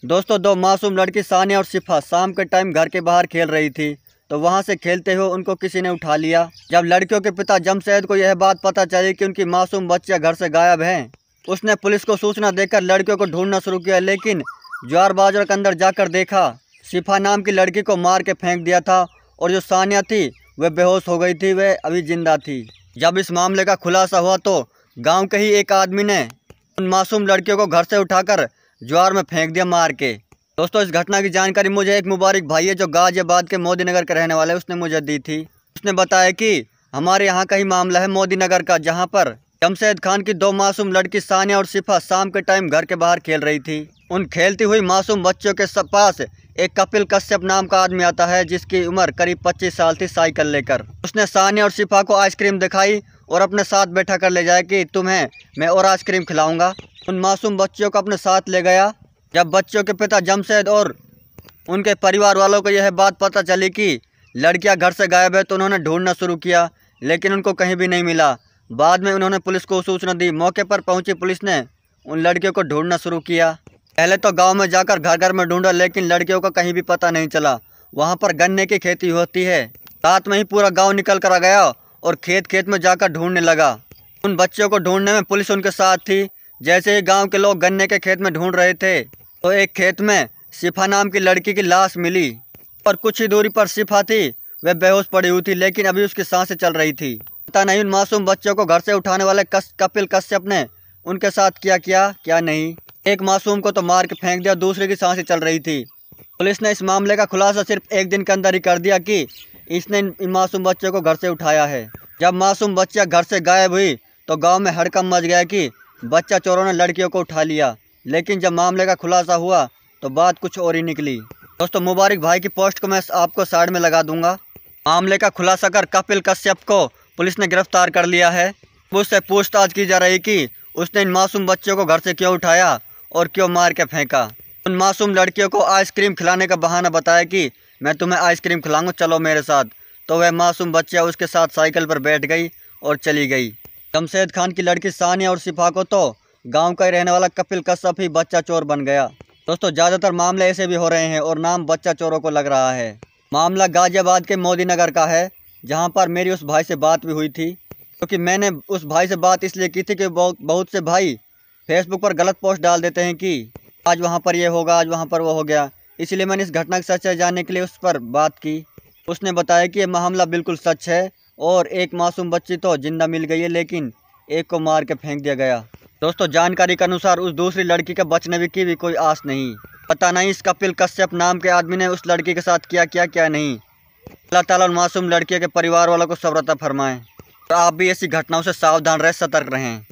दोस्तों, दो मासूम लड़की सानिया और शिफा शाम के टाइम घर के बाहर खेल रही थी, तो वहां से खेलते हुए उनको किसी ने उठा लिया। जब लड़कियों के पिता जमशेद को यह बात पता चली कि उनकी मासूम बच्चियां घर से गायब हैं, उसने पुलिस को सूचना देकर लड़कियों को ढूंढना शुरू किया। लेकिन ज्वार बाजार के अंदर जाकर देखा, शिफा नाम की लड़की को मार के फेंक दिया था और जो सानिया थी वह बेहोश हो गई थी, वह अभी जिंदा थी। जब इस मामले का खुलासा हुआ तो गाँव के ही एक आदमी ने उन मासूम लड़कियों को घर से उठाकर ज्वार में फेंक दिया मार के। दोस्तों, इस घटना की जानकारी मुझे एक मुबारक भाई है जो गाजियाबाद के मोदी नगर के रहने वाले, उसने मुझे दी थी। उसने बताया कि हमारे यहाँ का ही मामला है मोदी नगर का, जहाँ पर जमशेद खान की दो मासूम लड़की सानिया और शिफा शाम के टाइम घर के बाहर खेल रही थी। उन खेलती हुई मासूम बच्चों के पास एक कपिल कश्यप नाम का आदमी आता है, जिसकी उम्र करीब 25 साल थी, साइकिल लेकर। उसने सानिया और शिफा को आइसक्रीम दिखाई और अपने साथ बैठा कर ले जाए कि तुम्हें मैं और आइसक्रीम खिलाऊंगा। उन मासूम बच्चियों को अपने साथ ले गया। जब बच्चों के पिता जमशेद और उनके परिवार वालों को यह बात पता चली कि लड़कियां घर से गायब है, तो उन्होंने ढूंढना शुरू किया, लेकिन उनको कहीं भी नहीं मिला। बाद में उन्होंने पुलिस को सूचना दी। मौके पर पहुंची पुलिस ने उन लड़कियों को ढूंढना शुरू किया। पहले तो गांव में जाकर घर घर में ढूंढा, लेकिन लड़कियों का कहीं भी पता नहीं चला। वहां पर गन्ने की खेती होती है। रात में ही पूरा गाँव निकल कर आ गया और खेत खेत में जाकर ढूंढने लगा। उन बच्चों को ढूंढने में पुलिस उनके साथ थी। जैसे ही गाँव के लोग गन्ने के खेत में ढूंढ रहे थे, तो एक खेत में शिफा नाम की लड़की की लाश मिली और कुछ ही दूरी पर शिफा थी, वह बेहोश पड़ी हुई थी, लेकिन अभी उसकी सांसें चल रही थी। पता नहीं उन मासूम बच्चों को घर से उठाने वाले कपिल कश्यप ने उनके साथ क्या नहीं। एक मासूम को तो मार के फेंक दिया, दूसरे की सांसें चल रही थी। पुलिस ने इस मामले का खुलासा सिर्फ एक दिन के अंदर ही कर दिया कि इसने इन मासूम बच्चों को घर से उठाया है। जब मासूम बच्चियां घर से गायब हुई तो गाँव में हड़कंप मच गया कि बच्चा चोरों ने लड़कियों को उठा लिया। लेकिन जब मामले का खुलासा हुआ तो बात कुछ और ही निकली। दोस्तों, मुबारक भाई की पोस्ट को मैं आपको साइड में लगा दूंगा। मामले का खुलासा कर कपिल कश्यप को पुलिस ने गिरफ्तार कर लिया है। उससे पूछताछ की जा रही कि उसने इन मासूम बच्चों को घर से क्यों उठाया और क्यों मार के फेंका। उन मासूम लड़कियों को आइसक्रीम खिलाने का बहाना बताया कि मैं तुम्हें आइसक्रीम खिलाऊंगा, चलो मेरे साथ। तो वह मासूम बच्चियाँ उसके साथ साइकिल पर बैठ गई और चली गई। जमशेद खान की लड़की सानिया और शिफा को तो गांव का ही रहने वाला कपिल कश्यप ही बच्चा चोर बन गया। दोस्तों, ज़्यादातर मामले ऐसे भी हो रहे हैं और नाम बच्चा चोरों को लग रहा है। मामला गाजियाबाद के मोदी नगर का है, जहां पर मेरी उस भाई से बात भी हुई थी। क्योंकि मैंने उस भाई से बात इसलिए की थी कि बहुत से भाई फेसबुक पर गलत पोस्ट डाल देते हैं कि आज वहां पर ये होगा, आज वहां पर वो हो गया। इसलिए मैंने इस घटना की सच्चाई जानने के लिए उस पर बात की। उसने बताया कि ये मामला बिल्कुल सच है और एक मासूम बच्ची तो जिंदा मिल गई है, लेकिन एक को मार के फेंक दिया गया। दोस्तों, जानकारी के अनुसार उस दूसरी लड़की के बचने की भी कोई आस नहीं। पता नहीं इस कपिल कश्यप नाम के आदमी ने उस लड़की के साथ क्या नहीं। अल्लाह ताला उन मासूम लड़कियों के परिवार वालों को सब्र अता फरमाए। और आप भी ऐसी घटनाओं से सावधान रहे, सतर्क रहें।